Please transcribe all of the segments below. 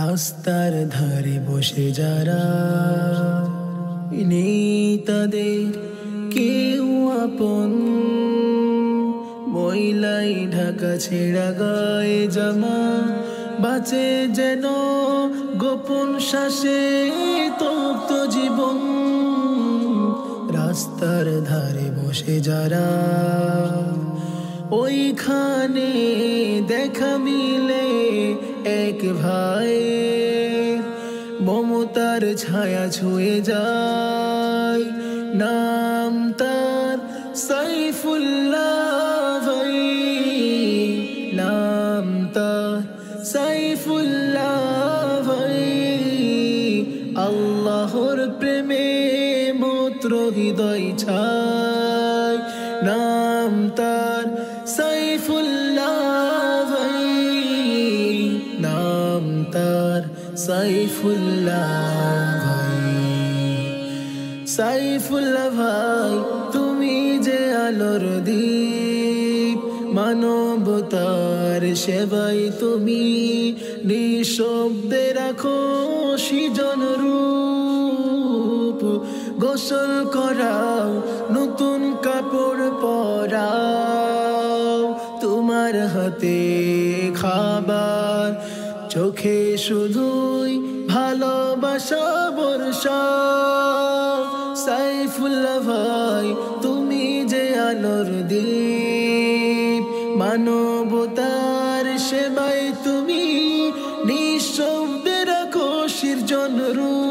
রাস্তার ধারে বসে যারা নেই তাদের কেউ আপন, ময়লাই ঢাকা ছেঁড়া গায়ে জামা, বাঁচে যেন গোপন শ্বাসে তপ্ত জীবন। রাস্তার ধারে বসে যারা ওইখানে দেখা মিলে এক ভাই, মমতার ছায়া ছুঁয়ে যায়, নাম তার সাইফুল্লাহ ভাই, নাম তার সাইফুল্লাহ ভাই। আল্লাহর প্রেমে মূত্র হৃদয় ছায়, নাম তার সাইফুল্লাহ ভাই, নাম তার সাইফুল্লাহ ভাই। সাইফুল্লাহ ভাই তুমি যে আলোর দ্বীপ, মানবতার সেবাই তুমি নিঃশব্দে রাখো সৃজন রূপ। গোসল করাও, নতুন কাপড় পরাও, তোমার হাতে খাবার, চোখে শুধুই ভালোবাসা বর্ষা। সাইফুল্লাহ ভাই তুমি যে আলোর দ্বীপ, মানবতার সেবায় তুমি নিঃশব্দে রাখো সৃজন রূপ।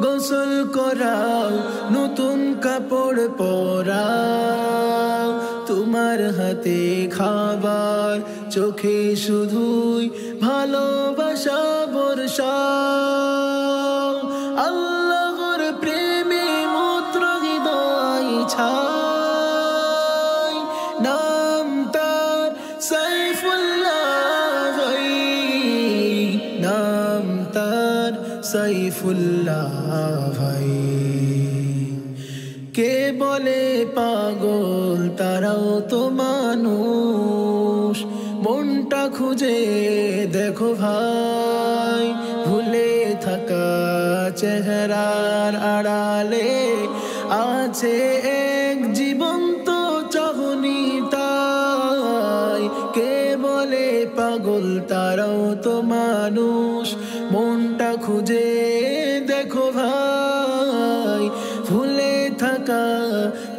গোসল করাও, নতুন কাপড় পরাও, তোমার হাতে খাবার, চোখে শুধুই ভালোবাসা বর্ষা। আল্লাহর প্রেমে মূত্র হৃদয় ছায়, নাম তার সাইফুল্লাহ ভাই, নাম তার সাইফুল্লাহ ভাই। কে বলে পাগল, তারাও তো মানুষ, মনটা খুঁজে দেখো ভাই, ভুলে থাকা চেহারার আড়ালে আছে এক জীবন্ত চাহনি তাই। কে বলে পাগল, তারাও তো মানুষ, মনটা খুঁজে দেখো ভাই, ভুলে থাকা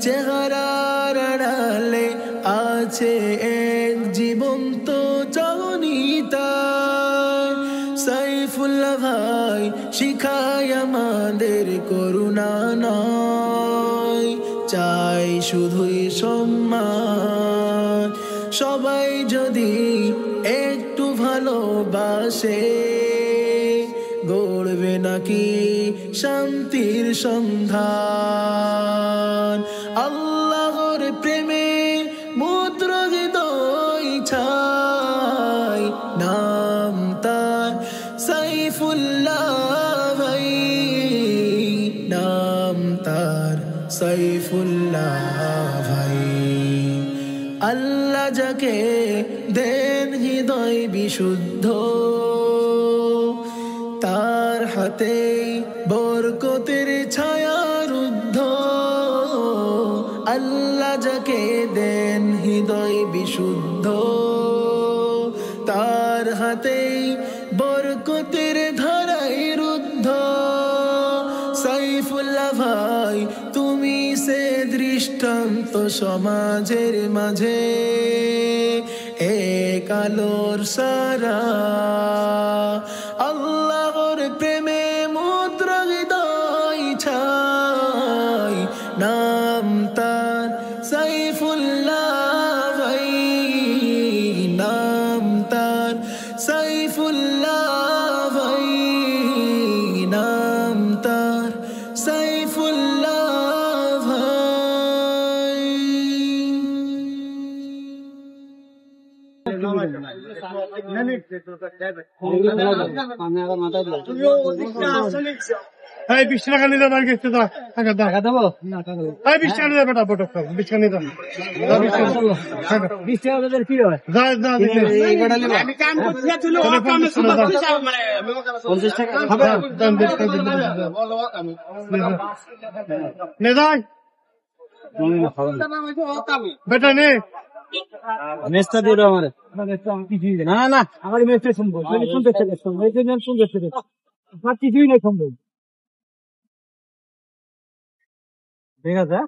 চেহারার আড়ালে আছে এক জীবন্ত চাহনি তাই। সাইফুল্লাহ ভাই শিখায় আমাদের করুণা নয়, চাই শুধুই সম্মান। সবাই যদি একটু ভালোবাসে, গড়বে নাকি শান্তির সন্ধান। আল্লাহর প্রেমে মূত্র হৃদয় ছায়, নাম তার সাইফুল্লাহ ভাই, নাম তার সাইফুল্লাহ ভাই। আল্লাহ যাকে দেন হৃদয় বিশুদ্ধ, তার হাতে বরকতের ছায়া রুদ্ধ। আল্লাহ যাকে দেন হৃদয় বিশুদ্ধ, তার হাতে বরকতের ধারাই রুদ্ধ। সাইফুল্লাহ ভাই তুমি সে দৃষ্টান্ত সমাজের মাঝে, এক আলোর সারা। আল্লাহর প্রেমে মূত্র হৃদয় ছায়, নাম তার সাইফুল্লাহ ভাই, নাম তার সাইফুল্লাহ ভাই, নাম তার সাইফুল্লাহ ভাই। नहीं এই 20 টাকা নিয়ে যান গেছে তো টাকা দাও এই 20 টাকা নিয়ে বেটা বটক 20 টাকা নিয়ে যান 20 টাকা ওদের কি হয়? যা যা আমি কাম করছি তুলো তাহলে কাম 50 টাকা করছি দাও। মানে 50 টাকা হবে দাম 20 টাকা দিন নে যাই বেটা নে মেসটা দিয়ে দাও আমারে। না না না আমার মেসটা শুনবো শুনতে শুনতে কিছুই নেই শুনবো ঠিক আছে